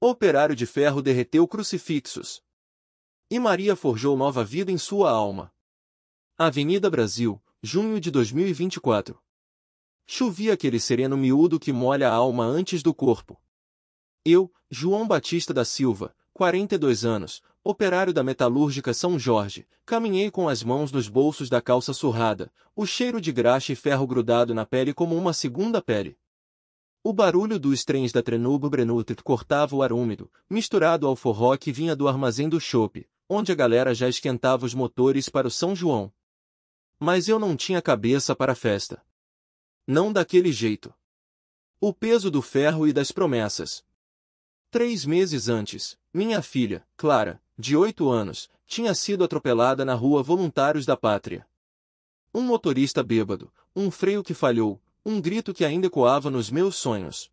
Operário de ferro derreteu crucifixos. E Maria forjou nova vida em sua alma. Avenida Brasil, junho de 2024. Chovia aquele sereno miúdo que molha a alma antes do corpo. Eu, João Batista da Silva, 42 anos, operário da metalúrgica São Jorge, caminhei com as mãos nos bolsos da calça surrada, o cheiro de graxa e ferro grudado na pele como uma segunda pele. O barulho dos trens da Trenubo Brenutet cortava o ar úmido, misturado ao forró que vinha do armazém do chope, onde a galera já esquentava os motores para o São João. Mas eu não tinha cabeça para a festa. Não daquele jeito. O peso do ferro e das promessas. 3 meses antes, minha filha, Clara, de 8 anos, tinha sido atropelada na rua Voluntários da Pátria. Um motorista bêbado, um freio que falhou, um grito que ainda ecoava nos meus sonhos.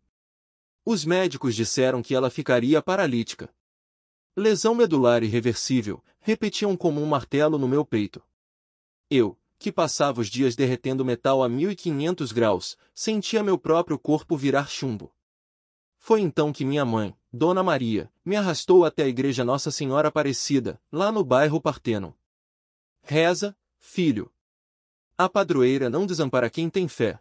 Os médicos disseram que ela ficaria paralítica. Lesão medular irreversível, repetiam como um martelo no meu peito. Eu, que passava os dias derretendo metal a 1500 graus, sentia meu próprio corpo virar chumbo. Foi então que minha mãe, Dona Maria, me arrastou até a igreja Nossa Senhora Aparecida, lá no bairro Partenon. Reza, filho. A padroeira não desampara quem tem fé.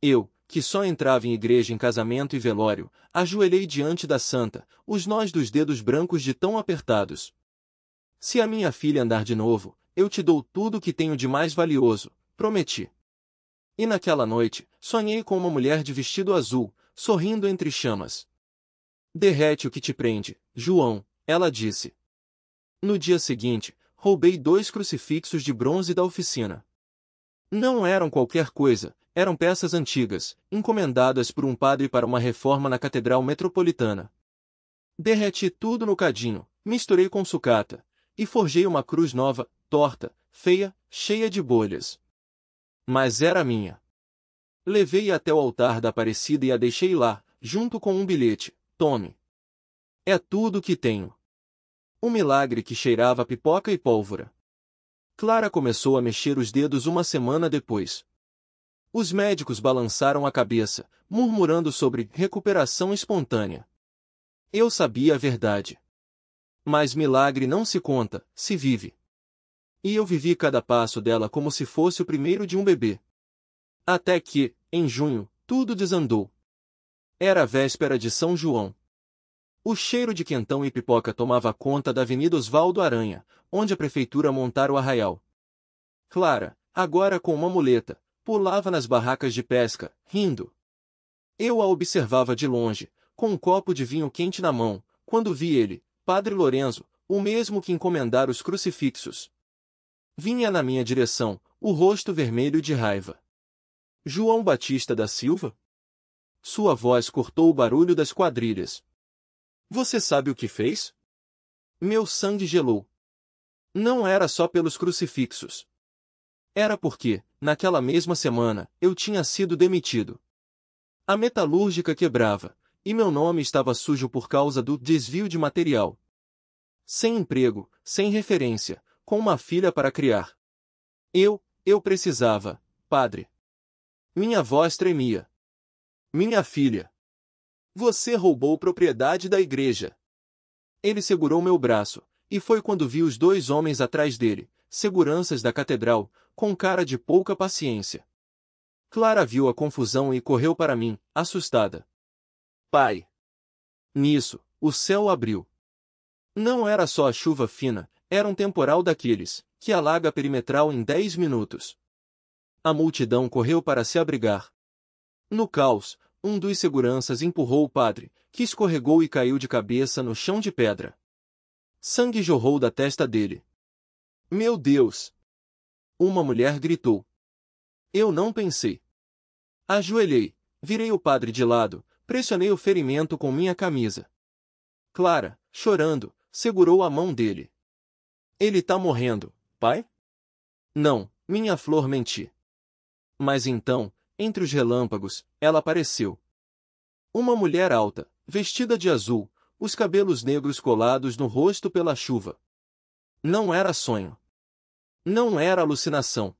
Eu, que só entrava em igreja em casamento e velório, ajoelhei diante da santa, os nós dos dedos brancos de tão apertados. Se a minha filha andar de novo, eu te dou tudo o que tenho de mais valioso, prometi. E naquela noite, sonhei com uma mulher de vestido azul, sorrindo entre chamas. Derrete o que te prende, João, ela disse. No dia seguinte, roubei 2 crucifixos de bronze da oficina. Não eram qualquer coisa, eram peças antigas, encomendadas por um padre para uma reforma na Catedral Metropolitana. Derreti tudo no cadinho, misturei com sucata, e forjei uma cruz nova, torta, feia, cheia de bolhas. Mas era minha. Levei-a até o altar da Aparecida e a deixei lá, junto com um bilhete: tome. É tudo o que tenho. Um milagre que cheirava a pipoca e pólvora. Clara começou a mexer os dedos uma semana depois. Os médicos balançaram a cabeça, murmurando sobre recuperação espontânea. Eu sabia a verdade. Mas milagre não se conta, se vive. E eu vivi cada passo dela como se fosse o primeiro de um bebê. Até que, em junho, tudo desandou. Era a véspera de São João. O cheiro de quentão e pipoca tomava conta da Avenida Osvaldo Aranha, onde a prefeitura montara o arraial. Clara, agora com uma muleta, pulava nas barracas de pesca, rindo. Eu a observava de longe, com um copo de vinho quente na mão, quando vi ele, Padre Lorenzo, o mesmo que encomendara os crucifixos. Vinha na minha direção, o rosto vermelho de raiva. João Batista da Silva? Sua voz cortou o barulho das quadrilhas. Você sabe o que fez? Meu sangue gelou. Não era só pelos crucifixos. Era porque, naquela mesma semana, eu tinha sido demitido. A metalúrgica quebrava, e meu nome estava sujo por causa do desvio de material. Sem emprego, sem referência, com uma filha para criar. Eu precisava, padre. Minha voz tremia. Minha filha. Você roubou propriedade da igreja. Ele segurou meu braço, e foi quando vi os 2 homens atrás dele, seguranças da catedral, com cara de pouca paciência. Clara viu a confusão e correu para mim, assustada. Pai! Nisso, o céu abriu. Não era só a chuva fina, era um temporal daqueles, que alaga a perimetral em 10 minutos. A multidão correu para se abrigar. No caos, um dos seguranças empurrou o padre, que escorregou e caiu de cabeça no chão de pedra. Sangue jorrou da testa dele. Meu Deus! Uma mulher gritou. Eu não pensei. Ajoelhei, virei o padre de lado, pressionei o ferimento com minha camisa. Clara, chorando, segurou a mão dele. Ele tá morrendo, pai? Não, minha flor, menti. Mas então, entre os relâmpagos, ela apareceu. Uma mulher alta, vestida de azul, os cabelos negros colados no rosto pela chuva. Não era sonho. Não era alucinação.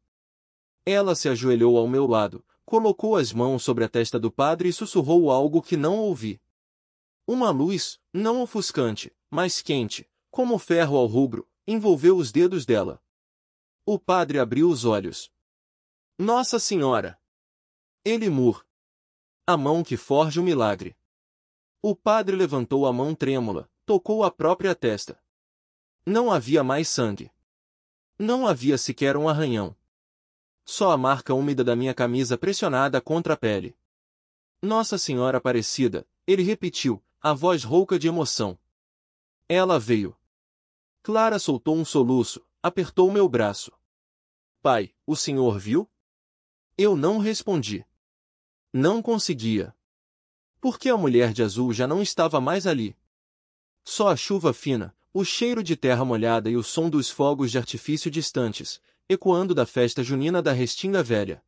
Ela se ajoelhou ao meu lado, colocou as mãos sobre a testa do padre e sussurrou algo que não ouvi. Uma luz, não ofuscante, mas quente, como ferro ao rubro, envolveu os dedos dela. O padre abriu os olhos. Nossa Senhora! Ele murmurou. A mão que forja o milagre. O padre levantou a mão trêmula, tocou a própria testa. Não havia mais sangue. Não havia sequer um arranhão. Só a marca úmida da minha camisa pressionada contra a pele. Nossa Senhora Aparecida, ele repetiu, a voz rouca de emoção. Ela veio. Clara soltou um soluço, apertou meu braço. Pai, o senhor viu? Eu não respondi. Não conseguia. Porque a mulher de azul já não estava mais ali. Só a chuva fina, o cheiro de terra molhada e o som dos fogos de artifício distantes, ecoando da festa junina da Restinga Velha.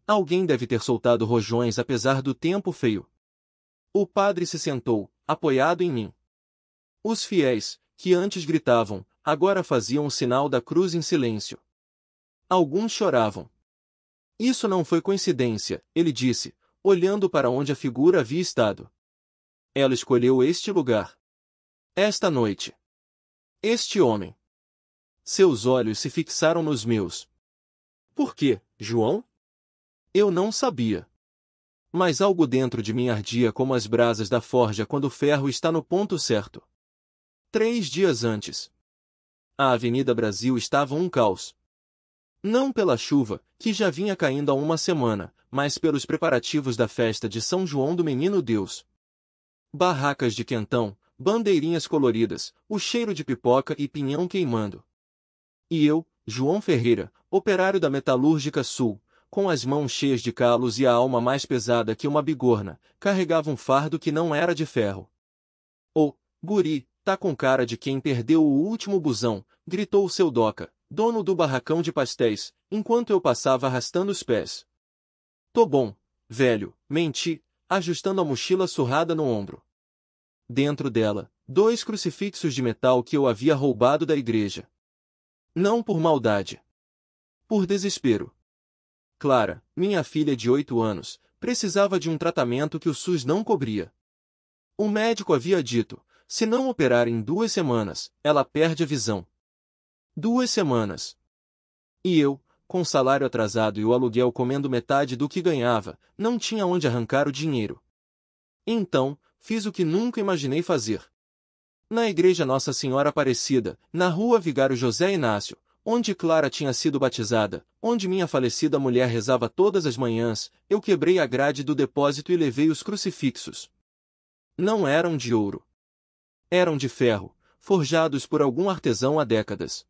Alguém deve ter soltado rojões apesar do tempo feio. O padre se sentou, apoiado em mim. Os fiéis, que antes gritavam, agora faziam o sinal da cruz em silêncio. Alguns choravam. Isso não foi coincidência, ele disse, olhando para onde a figura havia estado. Ela escolheu este lugar. Esta noite. Este homem. Seus olhos se fixaram nos meus. Por quê, João? Eu não sabia. Mas algo dentro de mim ardia como as brasas da forja quando o ferro está no ponto certo. 3 dias antes. A Avenida Brasil estava um caos. Não pela chuva, que já vinha caindo há uma semana, mas pelos preparativos da festa de São João do Menino Deus. Barracas de quentão, bandeirinhas coloridas, o cheiro de pipoca e pinhão queimando. E eu, João Ferreira, operário da Metalúrgica Sul, com as mãos cheias de calos e a alma mais pesada que uma bigorna, carregava um fardo que não era de ferro. "Ô, guri, tá com cara de quem perdeu o último busão", gritou o seu Doca, dono do barracão de pastéis, enquanto eu passava arrastando os pés. "Tô bom, velho", menti, ajustando a mochila surrada no ombro. Dentro dela, 2 crucifixos de metal que eu havia roubado da igreja. Não por maldade. Por desespero. Clara, minha filha de 8 anos, precisava de um tratamento que o SUS não cobria. O médico havia dito, se não operar em 2 semanas, ela perde a visão. 2 semanas. E eu, com o salário atrasado e o aluguel comendo metade do que ganhava, não tinha onde arrancar o dinheiro. Então, fiz o que nunca imaginei fazer. Na igreja Nossa Senhora Aparecida, na rua Vigário José Inácio, onde Clara tinha sido batizada, onde minha falecida mulher rezava todas as manhãs, eu quebrei a grade do depósito e levei os crucifixos. Não eram de ouro. Eram de ferro, forjados por algum artesão há décadas.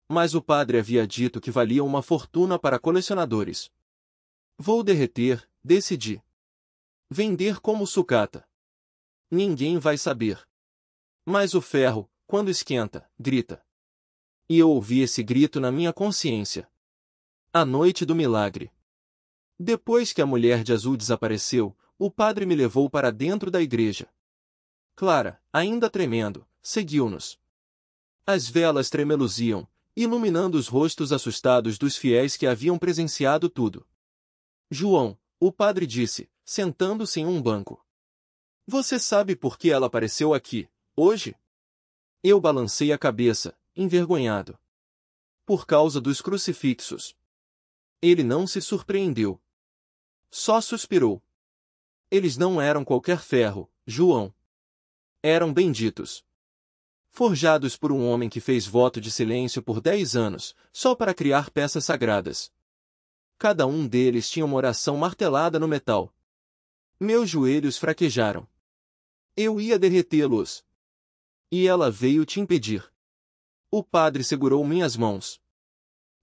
Mas o padre havia dito que valiam uma fortuna para colecionadores. Vou derreter, decidi. Vender como sucata. Ninguém vai saber. Mas o ferro, quando esquenta, grita. E eu ouvi esse grito na minha consciência. A noite do milagre. Depois que a mulher de azul desapareceu, o padre me levou para dentro da igreja. Clara, ainda tremendo, seguiu-nos. As velas tremeluziam, iluminando os rostos assustados dos fiéis que haviam presenciado tudo. João, o padre disse, sentando-se em um banco. Você sabe por que ela apareceu aqui, hoje? Eu balancei a cabeça, envergonhado. Por causa dos crucifixos. Ele não se surpreendeu. Só suspirou. Eles não eram qualquer ferro, João. Eram benditos. Forjados por um homem que fez voto de silêncio por 10 anos, só para criar peças sagradas. Cada um deles tinha uma oração martelada no metal. Meus joelhos fraquejaram. Eu ia derretê-los. E ela veio te impedir. O padre segurou minhas mãos.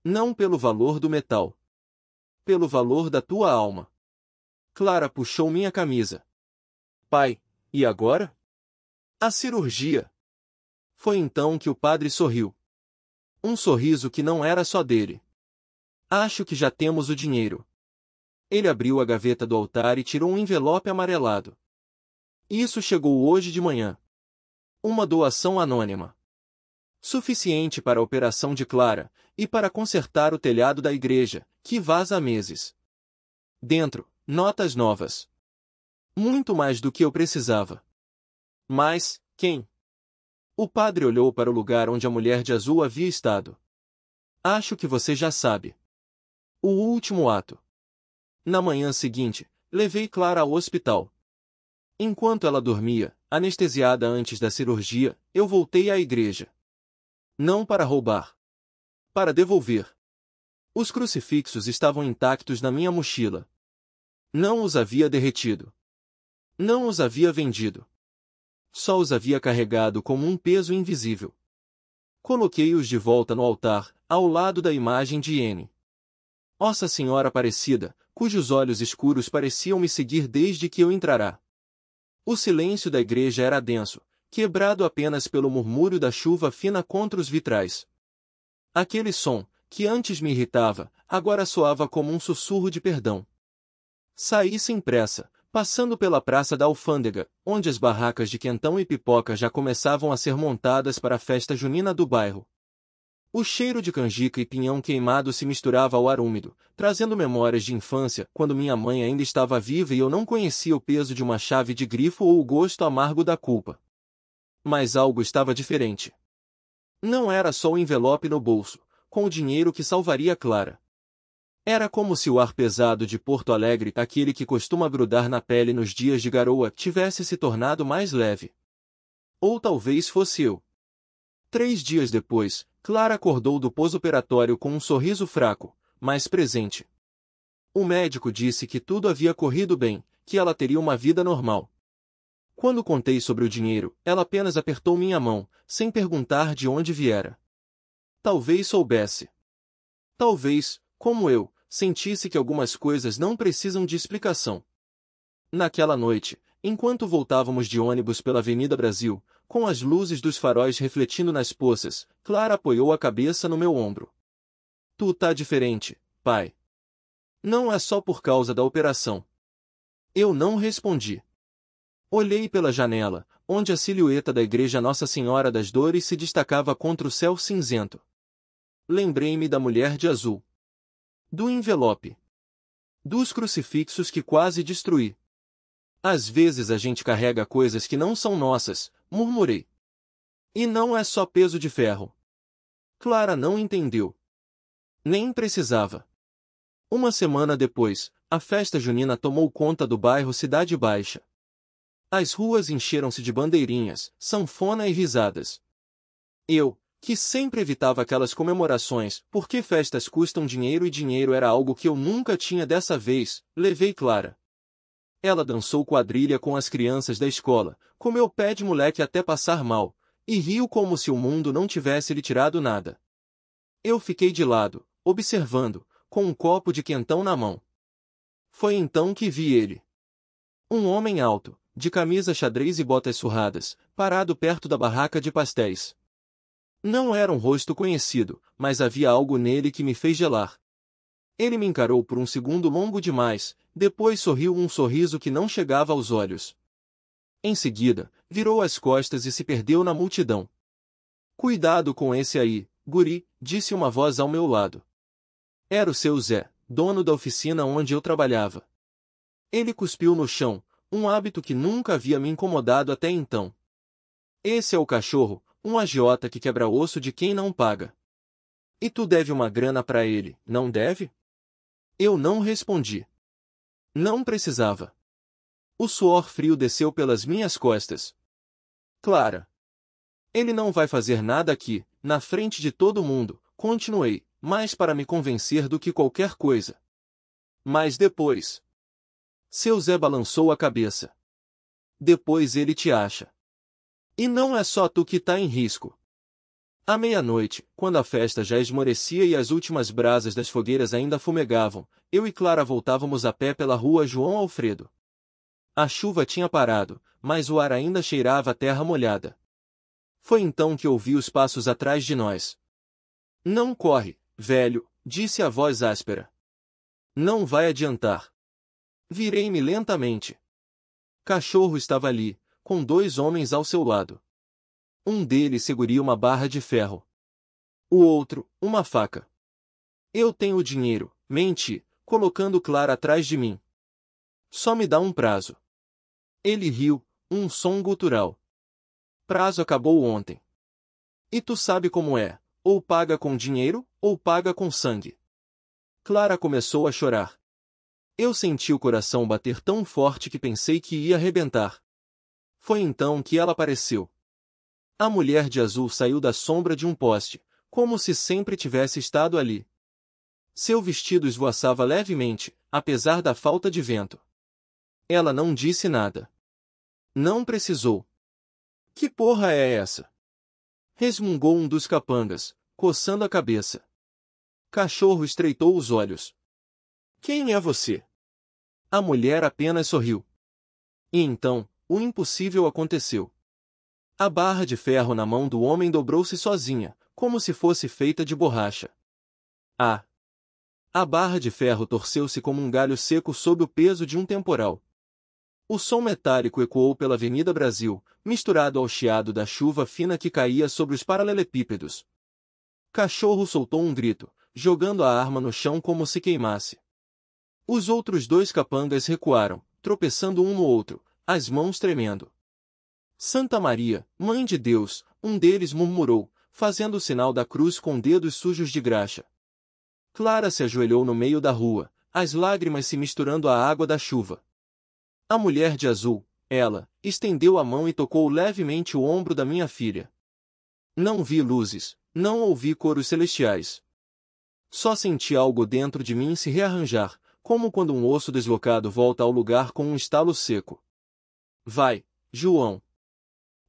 Não pelo valor do metal. Pelo valor da tua alma. Clara puxou minha camisa. Pai, e agora? A cirurgia. Foi então que o padre sorriu. Um sorriso que não era só dele. Acho que já temos o dinheiro. Ele abriu a gaveta do altar e tirou um envelope amarelado. Isso chegou hoje de manhã. Uma doação anônima. Suficiente para a operação de Clara, e para consertar o telhado da igreja, que vaza há meses. Dentro, notas novas. Muito mais do que eu precisava. Mas, quem? O padre olhou para o lugar onde a mulher de azul havia estado. Acho que você já sabe. O último ato. Na manhã seguinte, levei Clara ao hospital. Enquanto ela dormia, anestesiada antes da cirurgia, eu voltei à igreja. Não para roubar. Para devolver. Os crucifixos estavam intactos na minha mochila. Não os havia derretido. Não os havia vendido. Só os havia carregado como um peso invisível. Coloquei-os de volta no altar, ao lado da imagem de N. Nossa Senhora Aparecida, cujos olhos escuros pareciam me seguir desde que eu entrara. O silêncio da igreja era denso, quebrado apenas pelo murmúrio da chuva fina contra os vitrais. Aquele som, que antes me irritava, agora soava como um sussurro de perdão. Saí sem pressa, passando pela Praça da Alfândega, onde as barracas de quentão e pipoca já começavam a ser montadas para a festa junina do bairro. O cheiro de canjica e pinhão queimado se misturava ao ar úmido, trazendo memórias de infância, quando minha mãe ainda estava viva e eu não conhecia o peso de uma chave de grifo ou o gosto amargo da culpa. Mas algo estava diferente. Não era só o envelope no bolso, com o dinheiro que salvaria Clara. Era como se o ar pesado de Porto Alegre, aquele que costuma grudar na pele nos dias de garoa, tivesse se tornado mais leve. Ou talvez fosse eu. 3 dias depois, Clara acordou do pós-operatório com um sorriso fraco, mas presente. O médico disse que tudo havia corrido bem, que ela teria uma vida normal. Quando contei sobre o dinheiro, ela apenas apertou minha mão, sem perguntar de onde viera. Talvez soubesse. Talvez, como eu, sentisse que algumas coisas não precisam de explicação. Naquela noite, enquanto voltávamos de ônibus pela Avenida Brasil, com as luzes dos faróis refletindo nas poças, Clara apoiou a cabeça no meu ombro. Tu tá diferente, pai. Não é só por causa da operação. Eu não respondi. Olhei pela janela, onde a silhueta da igreja Nossa Senhora das Dores se destacava contra o céu cinzento. Lembrei-me da mulher de azul. Do envelope. Dos crucifixos que quase destruí. Às vezes a gente carrega coisas que não são nossas, murmurei. E não é só peso de ferro. Clara não entendeu. Nem precisava. Uma semana depois, a festa junina tomou conta do bairro Cidade Baixa. As ruas encheram-se de bandeirinhas, sanfona e risadas. Eu, que sempre evitava aquelas comemorações, porque festas custam dinheiro e dinheiro era algo que eu nunca tinha dessa vez, levei Clara. Ela dançou quadrilha com as crianças da escola, comeu pé de moleque até passar mal, e riu como se o mundo não tivesse lhe tirado nada. Eu fiquei de lado, observando, com um copo de quentão na mão. Foi então que vi ele. Um homem alto, de camisa xadrez e botas surradas, parado perto da barraca de pastéis. Não era um rosto conhecido, mas havia algo nele que me fez gelar. Ele me encarou por um segundo longo demais, depois sorriu um sorriso que não chegava aos olhos. Em seguida, virou as costas e se perdeu na multidão. Cuidado com esse aí, guri, disse uma voz ao meu lado. Era o seu Zé, dono da oficina onde eu trabalhava. Ele cuspiu no chão, um hábito que nunca havia me incomodado até então. Esse é o cachorro, um agiota que quebra osso de quem não paga. E tu deve uma grana pra ele, não deve? Eu não respondi. Não precisava. O suor frio desceu pelas minhas costas. Clara. Ele não vai fazer nada aqui, na frente de todo mundo, continuei, mais para me convencer do que qualquer coisa. Mas depois. Seu Zé balançou a cabeça. Depois ele te acha. E não é só tu que tá em risco. À meia-noite, quando a festa já esmorecia e as últimas brasas das fogueiras ainda fumegavam, eu e Clara voltávamos a pé pela rua João Alfredo. A chuva tinha parado, mas o ar ainda cheirava a terra molhada. Foi então que ouvi os passos atrás de nós. Não corre, velho, disse a voz áspera. Não vai adiantar. Virei-me lentamente. Cachorro estava ali, com 2 homens ao seu lado. Um deles seguria uma barra de ferro. O outro, uma faca. Eu tenho o dinheiro, menti, colocando Clara atrás de mim. Só me dá um prazo. Ele riu, um som gutural. prazo acabou ontem. E tu sabe como é, ou paga com dinheiro, ou paga com sangue. Clara começou a chorar. Eu senti o coração bater tão forte que pensei que ia arrebentar. Foi então que ela apareceu. A mulher de azul saiu da sombra de um poste, como se sempre tivesse estado ali. Seu vestido esvoaçava levemente, apesar da falta de vento. Ela não disse nada. Não precisou. Que porra é essa? Resmungou um dos capangas, coçando a cabeça. Cachorro estreitou os olhos. Quem é você? A mulher apenas sorriu. E então, o impossível aconteceu. A barra de ferro na mão do homem dobrou-se sozinha, como se fosse feita de borracha. Ah! A barra de ferro torceu-se como um galho seco sob o peso de um temporal. O som metálico ecoou pela Avenida Brasil, misturado ao chiado da chuva fina que caía sobre os paralelepípedos. Cachorro soltou um grito, jogando a arma no chão como se queimasse. Os outros dois capangas recuaram, tropeçando um no outro, as mãos tremendo. Santa Maria, Mãe de Deus, um deles murmurou, fazendo o sinal da cruz com dedos sujos de graxa. Clara se ajoelhou no meio da rua, as lágrimas se misturando à água da chuva. A mulher de azul, ela, estendeu a mão e tocou levemente o ombro da minha filha. Não vi luzes, não ouvi coros celestiais. Só senti algo dentro de mim se rearranjar, como quando um osso deslocado volta ao lugar com um estalo seco. Vai, João.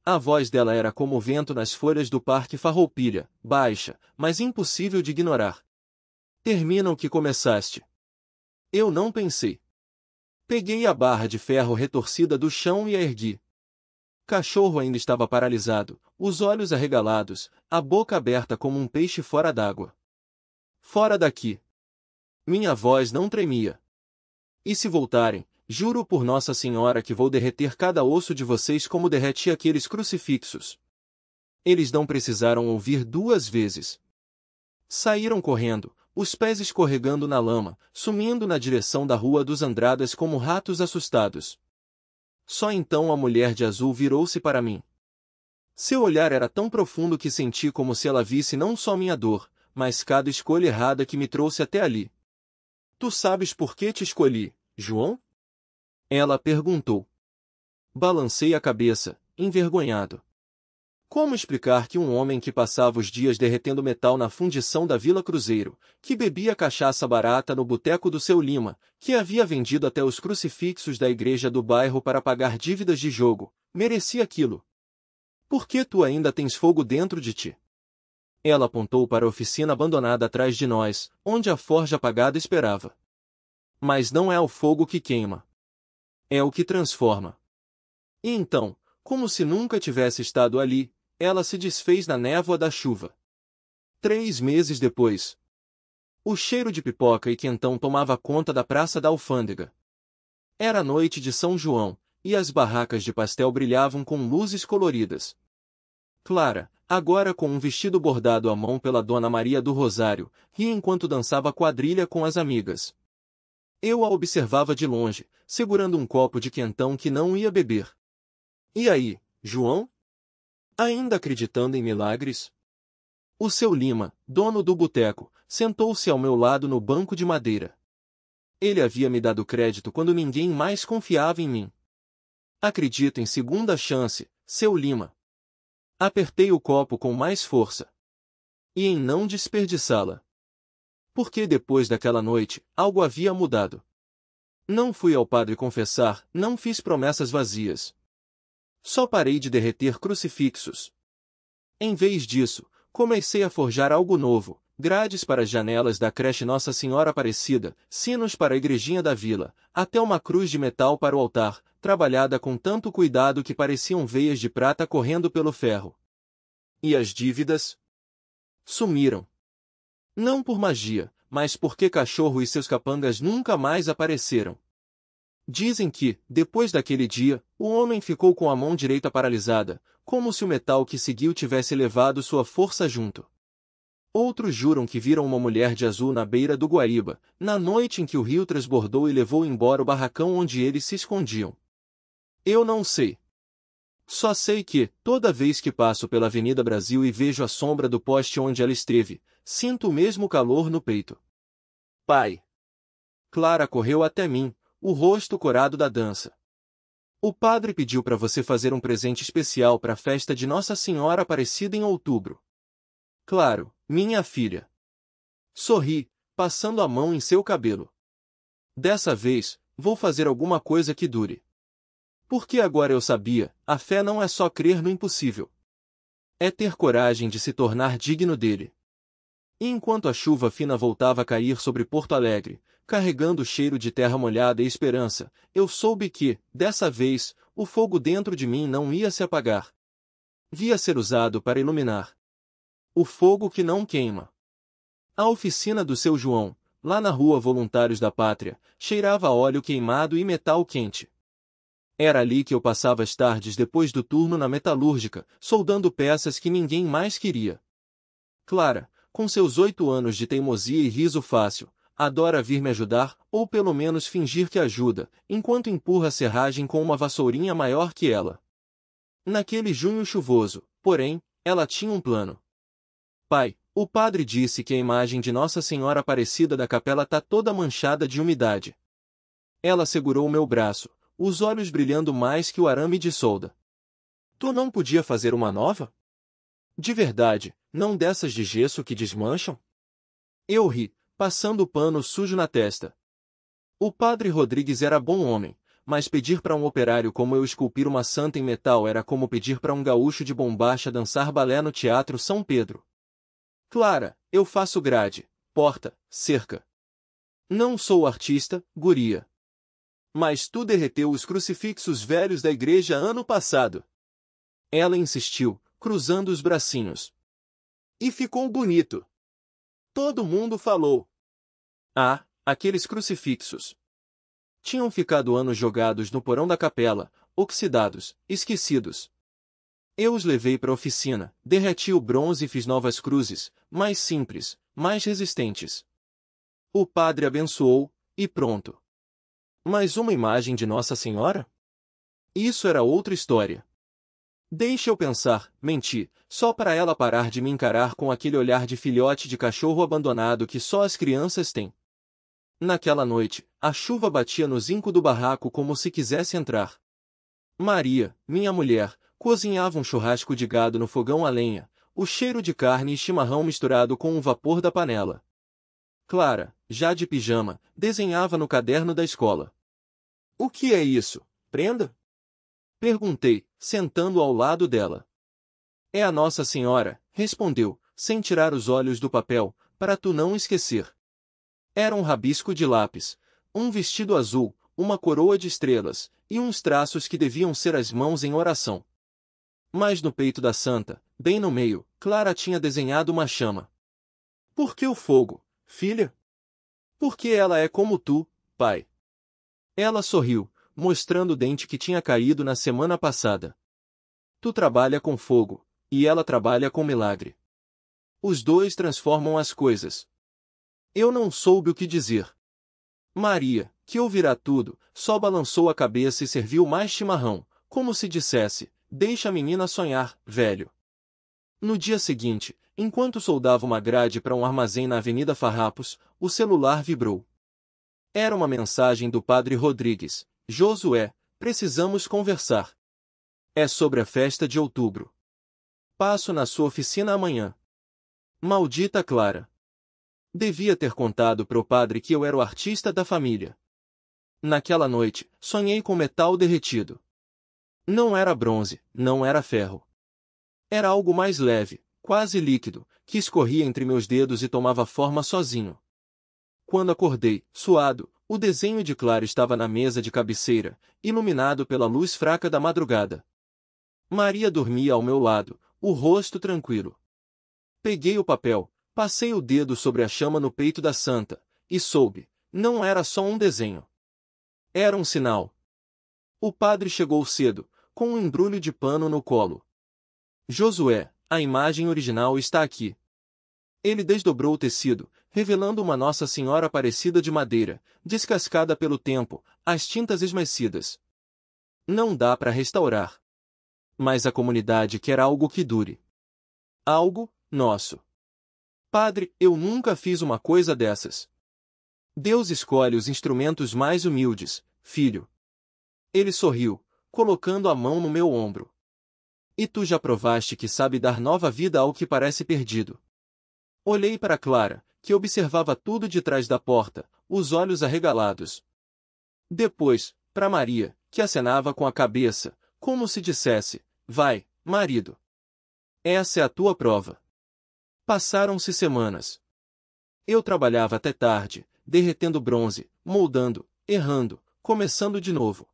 A voz dela era como o vento nas folhas do Parque Farroupilha, baixa, mas impossível de ignorar. Termina o que começaste. Eu não pensei. Peguei a barra de ferro retorcida do chão e a ergui. Cachorro ainda estava paralisado, os olhos arregalados, a boca aberta como um peixe fora d'água. Fora daqui. Minha voz não tremia. E se voltarem, juro por Nossa Senhora que vou derreter cada osso de vocês como derreti aqueles crucifixos. Eles não precisaram ouvir duas vezes. Saíram correndo, os pés escorregando na lama, sumindo na direção da Rua dos Andradas como ratos assustados. Só então a mulher de azul virou-se para mim. Seu olhar era tão profundo que senti como se ela visse não só minha dor, mas cada escolha errada que me trouxe até ali. Tu sabes por que te escolhi, João? Ela perguntou. Balancei a cabeça, envergonhado. Como explicar que um homem que passava os dias derretendo metal na fundição da Vila Cruzeiro, que bebia cachaça barata no boteco do seu Lima, que havia vendido até os crucifixos da igreja do bairro para pagar dívidas de jogo, merecia aquilo? Por que tu ainda tens fogo dentro de ti? Ela apontou para a oficina abandonada atrás de nós, onde a forja apagada esperava. Mas não é o fogo que queima. É o que transforma. E então, como se nunca tivesse estado ali, ela se desfez na névoa da chuva. 3 meses depois. O cheiro de pipoca e quentão tomava conta da Praça da Alfândega. Era noite de São João, e as barracas de pastel brilhavam com luzes coloridas. Clara, agora com um vestido bordado à mão pela Dona Maria do Rosário, ria enquanto dançava quadrilha com as amigas. Eu a observava de longe, segurando um copo de quentão que não ia beber. E aí, João? Ainda acreditando em milagres? O seu Lima, dono do boteco, sentou-se ao meu lado no banco de madeira. Ele havia me dado crédito quando ninguém mais confiava em mim. Acredito em segunda chance, seu Lima. Apertei o copo com mais força. E em não desperdiçá-la. Porque depois daquela noite, algo havia mudado. Não fui ao padre confessar, não fiz promessas vazias. Só parei de derreter crucifixos. Em vez disso, comecei a forjar algo novo, grades para as janelas da creche Nossa Senhora Aparecida, sinos para a igrejinha da vila, até uma cruz de metal para o altar, trabalhada com tanto cuidado que pareciam veias de prata correndo pelo ferro. E as dívidas? Sumiram. Não por magia, mas porque Cachorro e seus capangas nunca mais apareceram. Dizem que, depois daquele dia, o homem ficou com a mão direita paralisada, como se o metal que seguiu tivesse levado sua força junto. Outros juram que viram uma mulher de azul na beira do Guaíba, na noite em que o rio transbordou e levou embora o barracão onde eles se escondiam. Eu não sei. Só sei que, toda vez que passo pela Avenida Brasil e vejo a sombra do poste onde ela esteve, sinto o mesmo calor no peito. Pai! Clara correu até mim, o rosto corado da dança. O padre pediu para você fazer um presente especial para a festa de Nossa Senhora Aparecida em outubro. Claro, minha filha. Sorri, passando a mão em seu cabelo. Dessa vez, vou fazer alguma coisa que dure. Porque agora eu sabia, a fé não é só crer no impossível. É ter coragem de se tornar digno dele. E enquanto a chuva fina voltava a cair sobre Porto Alegre, carregando o cheiro de terra molhada e esperança, eu soube que, dessa vez, o fogo dentro de mim não ia se apagar. Via ser usado para iluminar. O fogo que não queima. A oficina do seu João, lá na rua Voluntários da Pátria, cheirava a óleo queimado e metal quente. Era ali que eu passava as tardes depois do turno na metalúrgica, soldando peças que ninguém mais queria. Clara, com seus 8 anos de teimosia e riso fácil, adora vir me ajudar, ou pelo menos fingir que ajuda, enquanto empurra a serragem com uma vassourinha maior que ela. Naquele junho chuvoso, porém, ela tinha um plano. Pai, o padre disse que a imagem de Nossa Senhora Aparecida da capela tá toda manchada de umidade. Ela segurou meu braço, os olhos brilhando mais que o arame de solda. Tu não podia fazer uma nova? De verdade, não dessas de gesso que desmancham? Eu ri, passando o pano sujo na testa. O padre Rodrigues era bom homem, mas pedir para um operário como eu esculpir uma santa em metal era como pedir para um gaúcho de bombacha dançar balé no Teatro São Pedro. Clara, eu faço grade, porta, cerca. Não sou artista, guria. Mas tu derreteu os crucifixos velhos da igreja ano passado. Ela insistiu, cruzando os bracinhos. E ficou bonito. Todo mundo falou. Ah, aqueles crucifixos. Tinham ficado anos jogados no porão da capela, oxidados, esquecidos. Eu os levei para a oficina, derreti o bronze e fiz novas cruzes, mais simples, mais resistentes. O padre abençoou, e pronto. Mais uma imagem de Nossa Senhora? Isso era outra história. Deixa eu pensar, menti, só para ela parar de me encarar com aquele olhar de filhote de cachorro abandonado que só as crianças têm. Naquela noite, a chuva batia no zinco do barraco como se quisesse entrar. Maria, minha mulher, cozinhava um churrasco de gado no fogão a lenha, o cheiro de carne e chimarrão misturado com o vapor da panela. Clara, já de pijama, desenhava no caderno da escola. O que é isso, prenda? Perguntei, sentando ao lado dela. É a Nossa Senhora, respondeu, sem tirar os olhos do papel, para tu não esquecer. Era um rabisco de lápis, um vestido azul, uma coroa de estrelas, e uns traços que deviam ser as mãos em oração. Mas no peito da santa, bem no meio, Clara tinha desenhado uma chama. Por que o fogo, filha? Porque ela é como tu, pai. Ela sorriu, mostrando o dente que tinha caído na semana passada. Tu trabalha com fogo, e ela trabalha com milagre. Os dois transformam as coisas. Eu não soube o que dizer. Maria, que ouvirá tudo, só balançou a cabeça e serviu mais chimarrão, como se dissesse, deixa a menina sonhar, velho. No dia seguinte, enquanto soldava uma grade para um armazém na Avenida Farrapos, o celular vibrou. Era uma mensagem do padre Rodrigues. Josué, precisamos conversar. É sobre a festa de outubro. Passo na sua oficina amanhã. Maldita Clara. Devia ter contado pro padre que eu era o artista da família. Naquela noite, sonhei com metal derretido. Não era bronze, não era ferro. Era algo mais leve, quase líquido, que escorria entre meus dedos e tomava forma sozinho. Quando acordei, suado, o desenho de Clara estava na mesa de cabeceira, iluminado pela luz fraca da madrugada. Maria dormia ao meu lado, o rosto tranquilo. Peguei o papel, passei o dedo sobre a chama no peito da santa, e soube, não era só um desenho. Era um sinal. O padre chegou cedo, com um embrulho de pano no colo. Josué, a imagem original está aqui. Ele desdobrou o tecido, revelando uma Nossa Senhora Aparecida de madeira, descascada pelo tempo, as tintas esmaecidas. Não dá para restaurar. Mas a comunidade quer algo que dure. Algo nosso. Padre, eu nunca fiz uma coisa dessas. Deus escolhe os instrumentos mais humildes, filho. Ele sorriu, colocando a mão no meu ombro. E tu já provaste que sabe dar nova vida ao que parece perdido. Olhei para Clara, que observava tudo de trás da porta, os olhos arregalados. Depois, para Maria, que acenava com a cabeça, como se dissesse, vai, marido. Essa é a tua prova. Passaram-se semanas. Eu trabalhava até tarde, derretendo bronze, moldando, errando, começando de novo.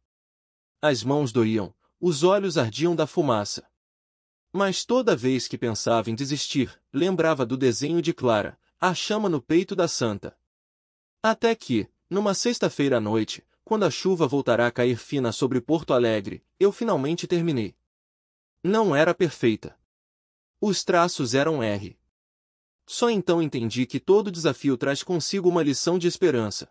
As mãos doíam, os olhos ardiam da fumaça. Mas toda vez que pensava em desistir, lembrava do desenho de Clara, a chama no peito da santa. Até que, numa sexta-feira à noite, quando a chuva voltará a cair fina sobre Porto Alegre, eu finalmente terminei. Não era perfeita. Os traços eram R. Só então entendi que todo desafio traz consigo uma lição de esperança.